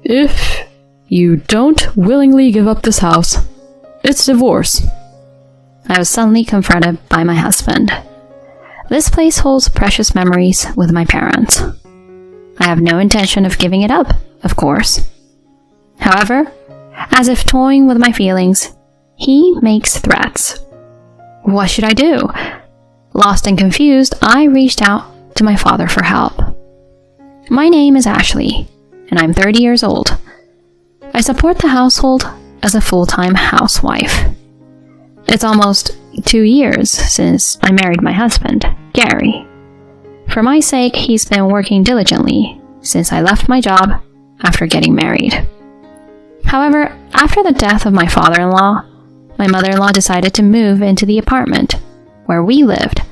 If you don't willingly give up this house, it's divorce. I was suddenly confronted by my husband. This place holds precious memories with my parents. I have no intention of giving it up, of course. However, as if toying with my feelings, he makes threats. What should I do? Lost and confused, I reached out to my father for help. My name is Ashley, and I'm 30 years old. I support the household as a full-time housewife. It's almost 2 years since I married my husband, Gary. For my sake, he's been working diligently since I left my job after getting married. However, after the death of my father-in-law, my mother-in-law decided to move into the apartment where we lived,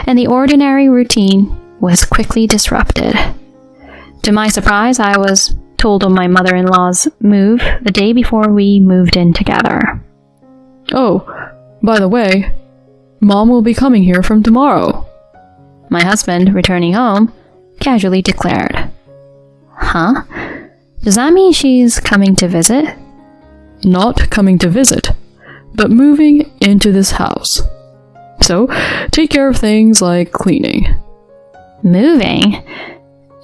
and the ordinary routine was quickly disrupted. To my surprise, I was told of my mother-in-law's move the day before we moved in together. Oh, by the way, Mom will be coming here from tomorrow. My husband, returning home, casually declared. Huh? Does that mean she's coming to visit? Not coming to visit, but moving into this house. So, take care of things like cleaning. Moving?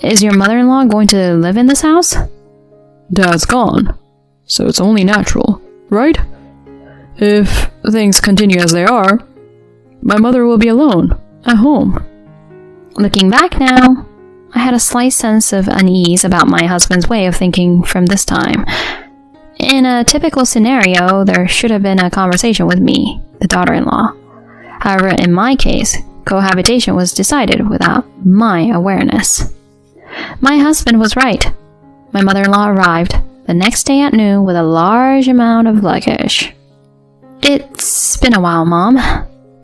Is your mother-in-law going to live in this house? Dad's gone, so it's only natural, right? If things continue as they are, my mother will be alone, at home. Looking back now, I had a slight sense of unease about my husband's way of thinking from this time. In a typical scenario, there should have been a conversation with me, the daughter-in-law. However, in my case, cohabitation was decided without my awareness. My husband was right. My mother-in-law arrived the next day at noon with a large amount of luggage. It's been a while, Mom.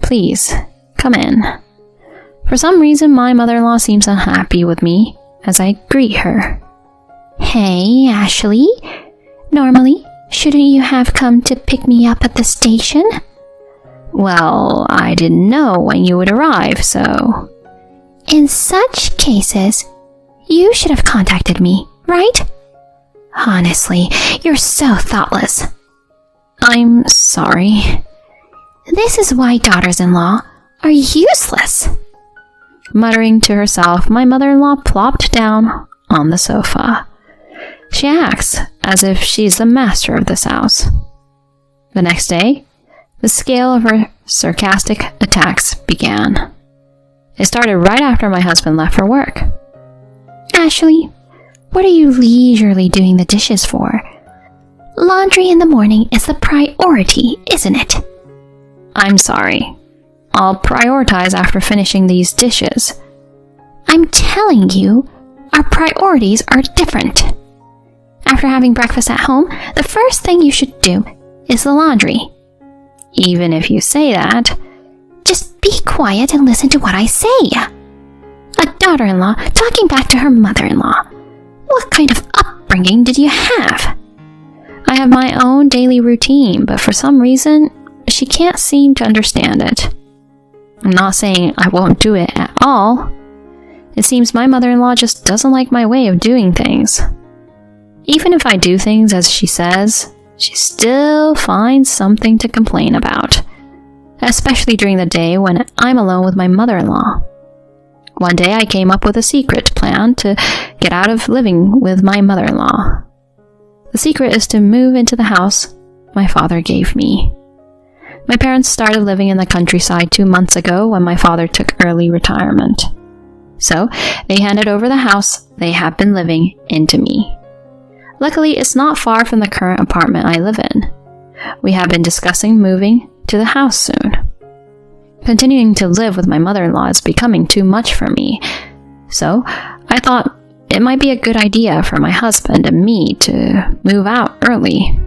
Please, come in. For some reason, my mother-in-law seems unhappy with me as I greet her. Hey, Ashley. Normally, shouldn't you have come to pick me up at the station? Well, I didn't know when you would arrive, so... In such cases, you should have contacted me, right? Honestly, you're so thoughtless. I'm sorry. This is why daughters-in-law are useless. Muttering to herself, my mother-in-law plopped down on the sofa. She acts as if she's the master of this house. The next day, the scale of her sarcastic attacks began. It started right after my husband left for work. Ashley, what are you leisurely doing the dishes for? Laundry in the morning is the priority, isn't it? I'm sorry. I'll prioritize after finishing these dishes. I'm telling you, our priorities are different. After having breakfast at home, the first thing you should do is the laundry. Even if you say that, just be quiet and listen to what I say. A daughter-in-law talking back to her mother-in-law. What kind of upbringing did you have? I have my own daily routine, but for some reason, she can't seem to understand it. I'm not saying I won't do it at all. It seems my mother-in-law just doesn't like my way of doing things. Even if I do things as she says, she still finds something to complain about, especially during the day when I'm alone with my mother-in-law. One day I came up with a secret plan to get out of living with my mother-in-law. The secret is to move into the house my father gave me. My parents started living in the countryside 2 months ago when my father took early retirement. So, they handed over the house they have been living in to me. Luckily, it's not far from the current apartment I live in. We have been discussing moving to the house soon. Continuing to live with my mother-in-law is becoming too much for me, so I thought it might be a good idea for my husband and me to move out early.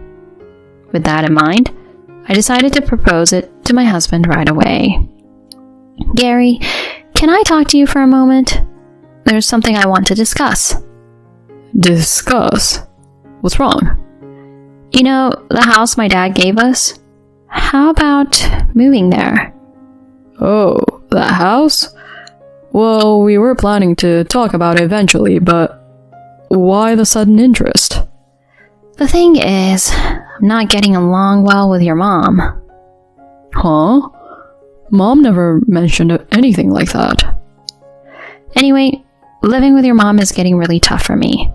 With that in mind, I decided to propose it to my husband right away. Gary, can I talk to you for a moment? There's something I want to discuss. Discuss? What's wrong? You know, the house my dad gave us? How about moving there? Oh, that house? Well, we were planning to talk about it eventually, but why the sudden interest? The thing is, I'm not getting along well with your mom. Huh? Mom never mentioned anything like that. Anyway, living with your mom is getting really tough for me.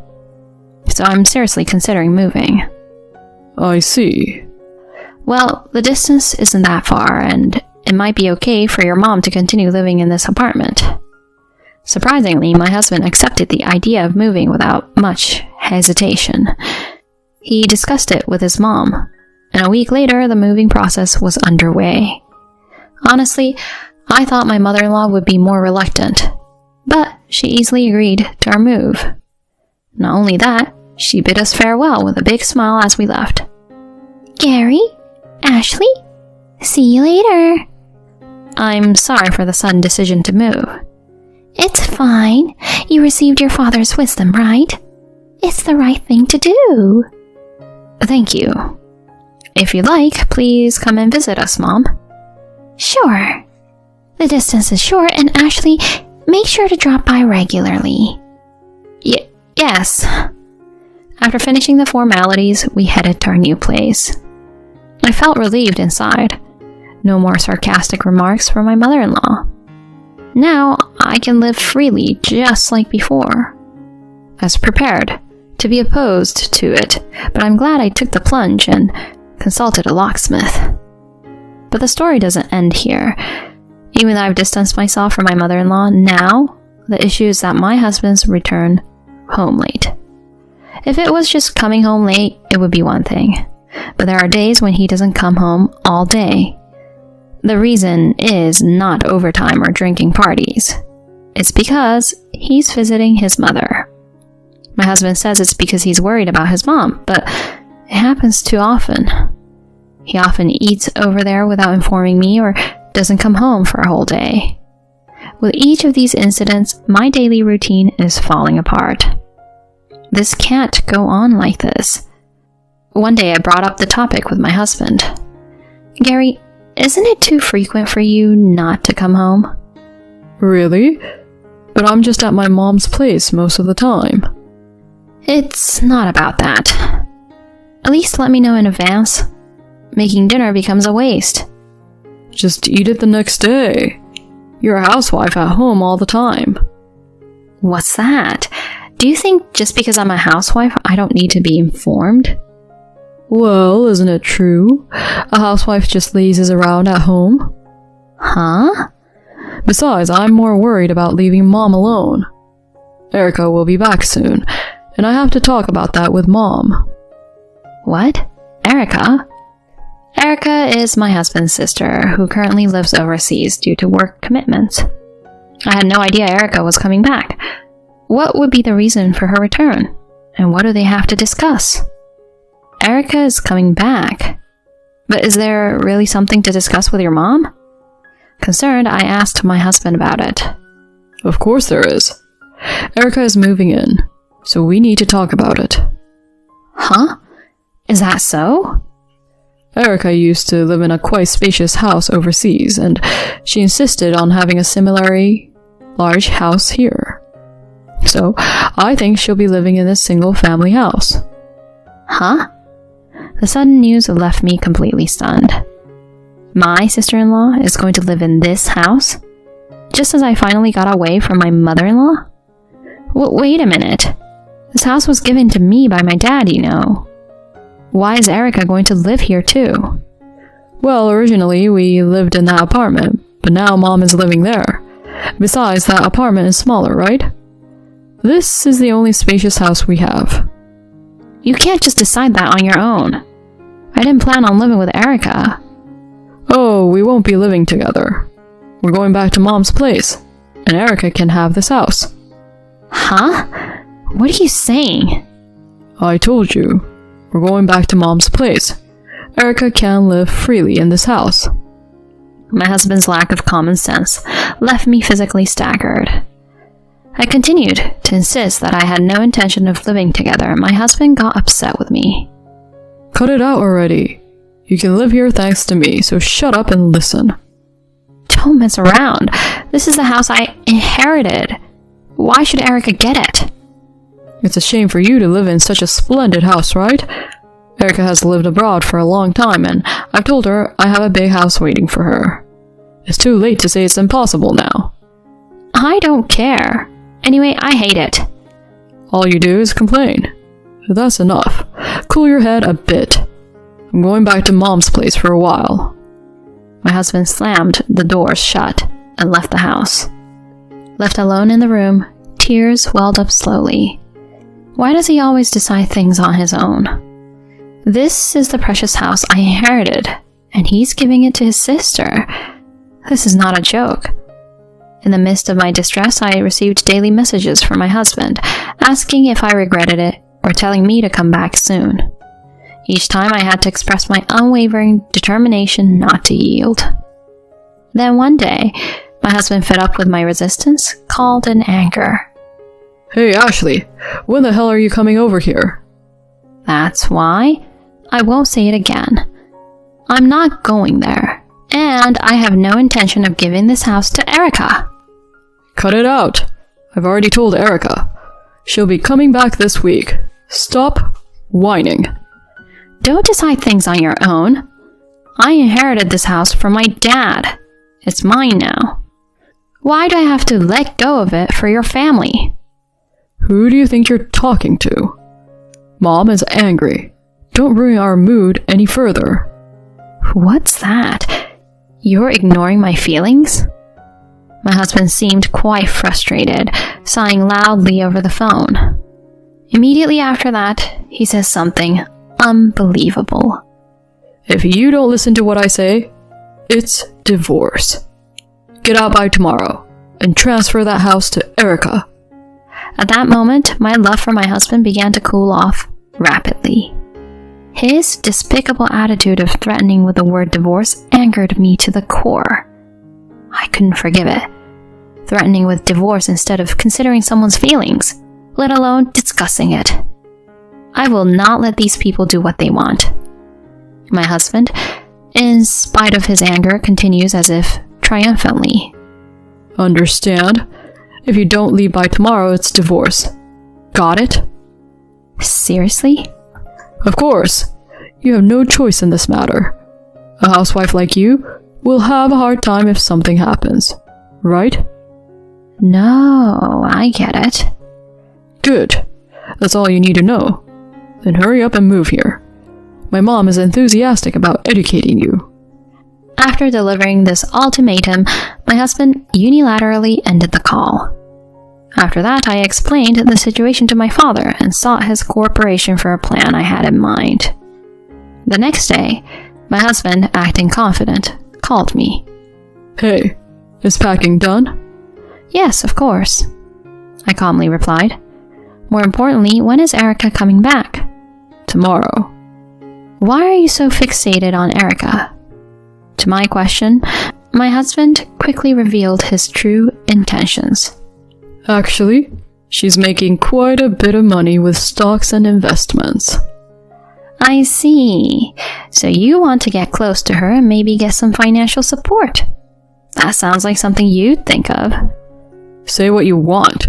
So I'm seriously considering moving. I see. Well, the distance isn't that far, and it might be okay for your mom to continue living in this apartment. Surprisingly, my husband accepted the idea of moving without much hesitation. He discussed it with his mom, and a week later, the moving process was underway. Honestly, I thought my mother-in-law would be more reluctant, but she easily agreed to our move. Not only that, she bid us farewell with a big smile as we left. Gary? Ashley? See you later. I'm sorry for the sudden decision to move. It's fine. You received your father's wisdom, right? It's the right thing to do. Thank you. If you'd like, please come and visit us, Mom. Sure. The distance is short, and Ashley, make sure to drop by regularly. Yes. After finishing the formalities, we headed to our new place. I felt relieved inside. No more sarcastic remarks from my mother-in-law. Now, I can live freely just like before. I was prepared to be opposed to it, but I'm glad I took the plunge and consulted a locksmith. But the story doesn't end here. Even though I've distanced myself from my mother-in-law, now the issue is that my husband's return home late. If it was just coming home late, it would be one thing. But there are days when he doesn't come home all day. The reason is not overtime or drinking parties. It's because he's visiting his mother. My husband says it's because he's worried about his mom, but it happens too often. He often eats over there without informing me or doesn't come home for a whole day. With each of these incidents, my daily routine is falling apart. This can't go on like this. One day I brought up the topic with my husband. Gary, isn't it too frequent for you not to come home? Really? But I'm just at my mom's place most of the time. It's not about that. At least let me know in advance. Making dinner becomes a waste. Just eat it the next day. You're a housewife at home all the time. What's that? Do you think just because I'm a housewife, I don't need to be informed? Well, isn't it true? A housewife just lazes around at home. Huh? Besides, I'm more worried about leaving Mom alone. Erica will be back soon, and I have to talk about that with Mom. What? Erica? Erica is my husband's sister, who currently lives overseas due to work commitments. I had no idea Erica was coming back. What would be the reason for her return? And what do they have to discuss? Erica is coming back. But is there really something to discuss with your mom? Concerned, I asked my husband about it. Of course there is. Erica is moving in, so we need to talk about it. Huh? Is that so? Erica used to live in a quite spacious house overseas, and she insisted on having a similarly large house here. So, I think she'll be living in this single-family house. Huh? The sudden news left me completely stunned. My sister-in-law is going to live in this house? Just as I finally got away from my mother-in-law? Wait a minute. This house was given to me by my dad, you know. Why is Erica going to live here too? Well, originally we lived in that apartment, but now Mom is living there. Besides, that apartment is smaller, right? This is the only spacious house we have. You can't just decide that on your own. I didn't plan on living with Erica. Oh, we won't be living together. We're going back to Mom's place, and Erica can have this house. Huh? What are you saying? I told you. We're going back to Mom's place. Erica can live freely in this house. My husband's lack of common sense left me physically staggered. I continued to insist that I had no intention of living together, and my husband got upset with me. Cut it out already. You can live here thanks to me, so shut up and listen. Don't mess around. This is the house I inherited. Why should Erica get it? It's a shame for you to live in such a splendid house, right? Erica has lived abroad for a long time, and I've told her I have a big house waiting for her. It's too late to say it's impossible now. I don't care. Anyway, I hate it. All you do is complain. That's enough. Cool your head a bit. I'm going back to Mom's place for a while. My husband slammed the doors shut and left the house. Left alone in the room, tears welled up slowly. Why does he always decide things on his own? This is the precious house I inherited, and he's giving it to his sister. This is not a joke. In the midst of my distress, I received daily messages from my husband, asking if I regretted it or telling me to come back soon. Each time I had to express my unwavering determination not to yield. Then one day, my husband, fed up with my resistance, called in anger. Hey, Ashley, when the hell are you coming over here? That's why. I won't say it again. I'm not going there, and I have no intention of giving this house to Erica. Cut it out. I've already told Erica. She'll be coming back this week. Stop whining. Don't decide things on your own. I inherited this house from my dad. It's mine now. Why do I have to let go of it for your family? Who do you think you're talking to? Mom is angry. Don't ruin our mood any further. What's that? You're ignoring my feelings? My husband seemed quite frustrated, sighing loudly over the phone. Immediately after that, he says something unbelievable. If you don't listen to what I say, it's divorce. Get out by tomorrow and transfer that house to Erica. At that moment, my love for my husband began to cool off rapidly. His despicable attitude of threatening with the word divorce angered me to the core. I couldn't forgive it. Threatening with divorce instead of considering someone's feelings, let alone discussing it. I will not let these people do what they want. My husband, in spite of his anger, continues as if triumphantly. Understand? If you don't leave by tomorrow, it's divorce. Got it? Seriously? Of course. You have no choice in this matter. A housewife like you will have a hard time if something happens. Right? No, I get it. Good. That's all you need to know. Then hurry up and move here. My mom is enthusiastic about educating you. After delivering this ultimatum, my husband unilaterally ended the call. After that, I explained the situation to my father and sought his cooperation for a plan I had in mind. The next day, my husband, acting confident, called me. Hey, is packing done? Yes, of course, I calmly replied. More importantly, when is Erica coming back? Tomorrow. Why are you so fixated on Erica? To my question, my husband quickly revealed his true intentions. Actually, she's making quite a bit of money with stocks and investments. I see. So you want to get close to her and maybe get some financial support. That sounds like something you'd think of. Say what you want.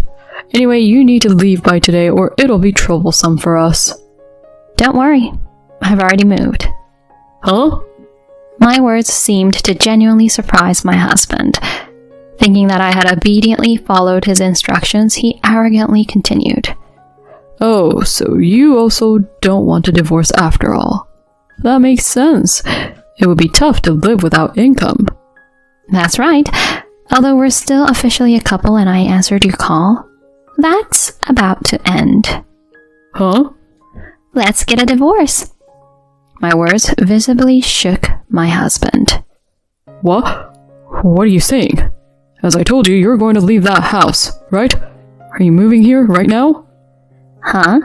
Anyway, you need to leave by today or it'll be troublesome for us. Don't worry. I've already moved. Huh? My words seemed to genuinely surprise my husband. Thinking that I had obediently followed his instructions, he arrogantly continued. Oh, so you also don't want a divorce after all. That makes sense. It would be tough to live without income. That's right. Although we're still officially a couple and I answered your call, that's about to end. Huh? Let's get a divorce. My words visibly shook my husband. What? What are you saying? As I told you, you're going to leave that house, right? Are you moving here right now? Huh?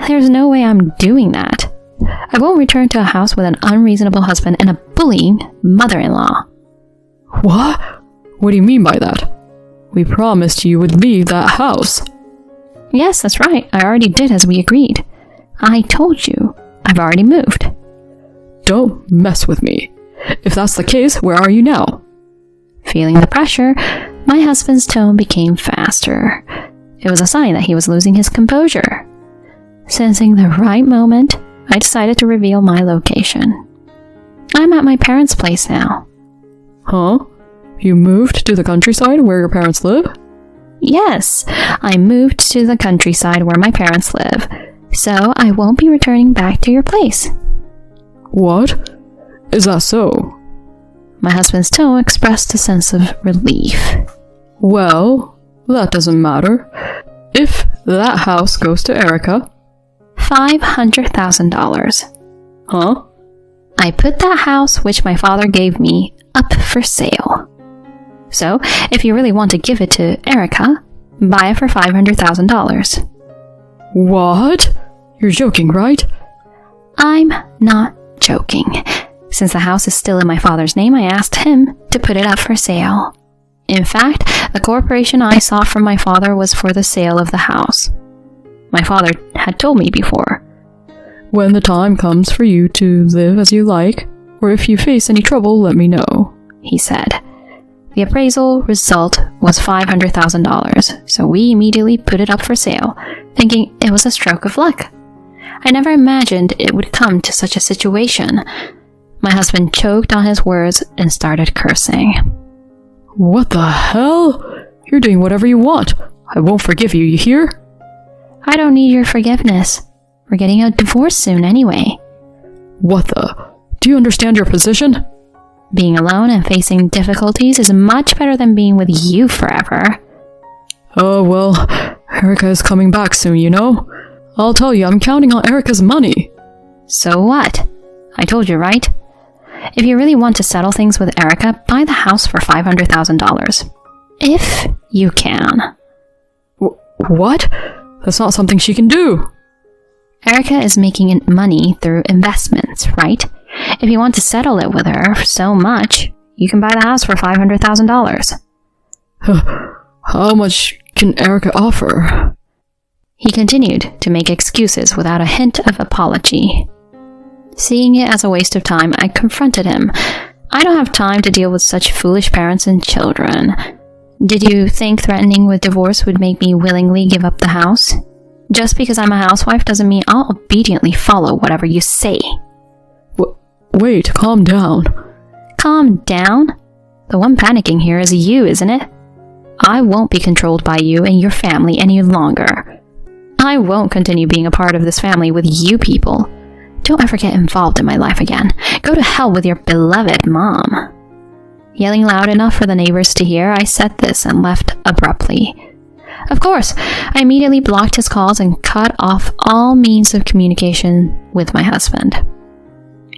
There's no way I'm doing that. I won't return to a house with an unreasonable husband and a bullying mother-in-law. What? What do you mean by that? We promised you would leave that house. Yes, that's right. I already did as we agreed. I told you. I've already moved. Don't mess with me. If that's the case, where are you now? Feeling the pressure, my husband's tone became faster. It was a sign that he was losing his composure. Sensing the right moment, I decided to reveal my location. I'm at my parents' place now. Huh? You moved to the countryside where your parents live? Yes, I moved to the countryside where my parents live, so I won't be returning back to your place. What? Is that so? My husband's tone expressed a sense of relief. Well, that doesn't matter. If that house goes to Erica... $500,000. Huh? I put that house, which my father gave me, up for sale. So, if you really want to give it to Erica, buy it for $500,000. What? You're joking, right? I'm not joking. Since the house is still in my father's name, I asked him to put it up for sale. In fact, the corporation I sought from my father was for the sale of the house. My father had told me before. When the time comes for you to live as you like, or if you face any trouble, let me know, he said. The appraisal result was $500,000, so we immediately put it up for sale, thinking it was a stroke of luck. I never imagined it would come to such a situation. My husband choked on his words and started cursing. What the hell? You're doing whatever you want. I won't forgive you, you hear? I don't need your forgiveness. We're getting a divorce soon anyway. What the? Do you understand your position? Being alone and facing difficulties is much better than being with you forever. Oh, well, Erica is coming back soon, you know? I'll tell you, I'm counting on Erica's money. So what? I told you, right? If you really want to settle things with Erica, buy the house for $500,000. If you can. What? That's not something she can do. Erica is making money through investments, right? If you want to settle it with her so much, you can buy the house for $500,000. How much can Erica offer? He continued to make excuses without a hint of apology. Seeing it as a waste of time, I confronted him. I don't have time to deal with such foolish parents and children. Did you think threatening with divorce would make me willingly give up the house? Just because I'm a housewife doesn't mean I'll obediently follow whatever you say. Wait, calm down. Calm down? The one panicking here is you, isn't it? I won't be controlled by you and your family any longer. I won't continue being a part of this family with you people. Don't ever get involved in my life again. Go to hell with your beloved mom. Yelling loud enough for the neighbors to hear, I said this and left abruptly. Of course, I immediately blocked his calls and cut off all means of communication with my husband.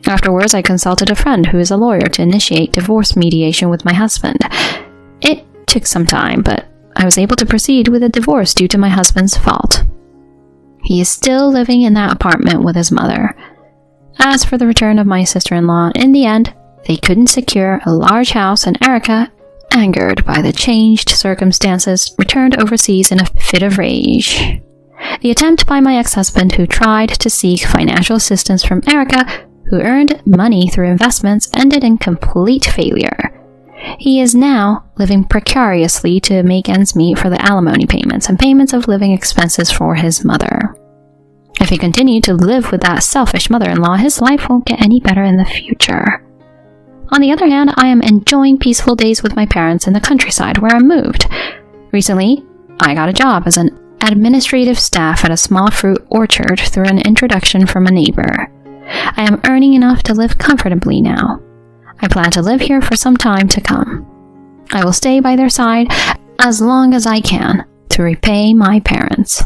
Afterwards, I consulted a friend who is a lawyer to initiate divorce mediation with my husband. It took some time, but I was able to proceed with a divorce due to my husband's fault. He is still living in that apartment with his mother. As for the return of my sister-in-law, in the end, they couldn't secure a large house, and Erica, angered by the changed circumstances, returned overseas in a fit of rage. The attempt by my ex-husband, who tried to seek financial assistance from Erica, who earned money through investments, ended in complete failure. He is now living precariously to make ends meet for the alimony payments and payments of living expenses for his mother. If he continued to live with that selfish mother-in-law, his life won't get any better in the future. On the other hand, I am enjoying peaceful days with my parents in the countryside where I moved. Recently, I got a job as an administrative staff at a small fruit orchard through an introduction from a neighbor. I am earning enough to live comfortably now. I plan to live here for some time to come. I will stay by their side as long as I can to repay my parents.